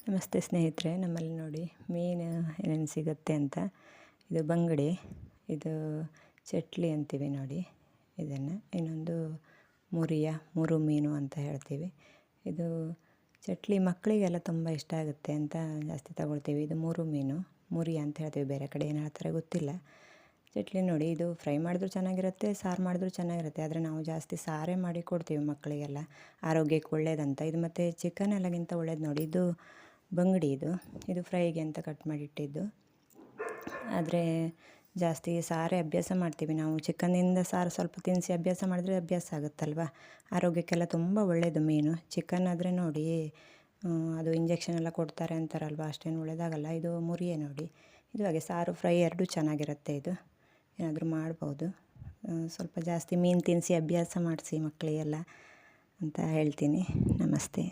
ನಮಸ್ತೆ ಸ್ನೇಹಿತರೆ, ನಮ್ಮಲ್ಲಿ ನೋಡಿ ಮೀನು ಏನೇನು ಸಿಗುತ್ತೆ ಅಂತ. ಇದು ಬಂಗಡೆ, ಇದು ಚಟ್ಲಿ ಅಂತೀವಿ ನೋಡಿ ಇದನ್ನು. ಇನ್ನೊಂದು ಮುರು ಮೀನು ಅಂತ ಹೇಳ್ತೀವಿ. ಇದು ಚಟ್ಲಿ ಮಕ್ಕಳಿಗೆಲ್ಲ ತುಂಬ ಇಷ್ಟ ಆಗುತ್ತೆ ಅಂತ ಜಾಸ್ತಿ ತಗೊಳ್ತೀವಿ. ಇದು ಮುರು ಮೀನು, ಮುರಿ ಅಂತ ಹೇಳ್ತೀವಿ, ಬೇರೆ ಕಡೆ ಏನು ಹೇಳ್ತಾರೆ ಗೊತ್ತಿಲ್ಲ. ಚಟ್ಲಿ ನೋಡಿ, ಇದು ಫ್ರೈ ಮಾಡಿದ್ರೂ ಚೆನ್ನಾಗಿರುತ್ತೆ, ಸಾರು ಮಾಡಿದ್ರೂ ಚೆನ್ನಾಗಿರುತ್ತೆ. ಆದರೆ ನಾವು ಜಾಸ್ತಿ ಸಾರೇ ಮಾಡಿ ಕೊಡ್ತೀವಿ ಮಕ್ಕಳಿಗೆಲ್ಲ, ಆರೋಗ್ಯಕ್ಕೆ ಒಳ್ಳೇದಂತ. ಇದು ಮತ್ತು ಚಿಕನ್ ಎಲ್ಲಕ್ಕಿಂತ ಒಳ್ಳೇದು ನೋಡಿ. ಇದು ಬಂಗಡಿ, ಇದು ಫ್ರೈಗೆ ಅಂತ ಕಟ್ ಮಾಡಿಟ್ಟಿದ್ದು. ಆದರೆ ಜಾಸ್ತಿ ಸಾರೇ ಅಭ್ಯಾಸ ಮಾಡ್ತೀವಿ ನಾವು. ಚಿಕನ್ನಿಂದ ಸಾರು ಸ್ವಲ್ಪ ತಿನ್ನಿಸಿ ಅಭ್ಯಾಸ ಮಾಡಿದ್ರೆ ಅಭ್ಯಾಸ ಆಗುತ್ತಲ್ವ. ಆರೋಗ್ಯಕ್ಕೆಲ್ಲ ತುಂಬ ಒಳ್ಳೆಯದು ಮೀನು. ಚಿಕನ್ ಆದರೆ ನೋಡಿ, ಅದು ಇಂಜೆಕ್ಷನ್ ಎಲ್ಲ ಕೊಡ್ತಾರೆ ಅಂತಾರಲ್ವ, ಅಷ್ಟೇನು ಒಳ್ಳೆಯದಾಗಲ್ಲ. ಇದು ಮುರಿಯೇ ನೋಡಿ. ಇದು ಹಾಗೆ ಸಾರು ಫ್ರೈ ಎರಡೂ ಚೆನ್ನಾಗಿರುತ್ತೆ. ಇದು ಏನಾದರೂ ಮಾಡ್ಬೋದು. ಸ್ವಲ್ಪ ಜಾಸ್ತಿ ಮೀನು ತಿನ್ನಿಸಿ ಅಭ್ಯಾಸ ಮಾಡಿಸಿ ಮಕ್ಕಳಿಗೆಲ್ಲ ಅಂತ ಹೇಳ್ತೀನಿ. ನಮಸ್ತೆ.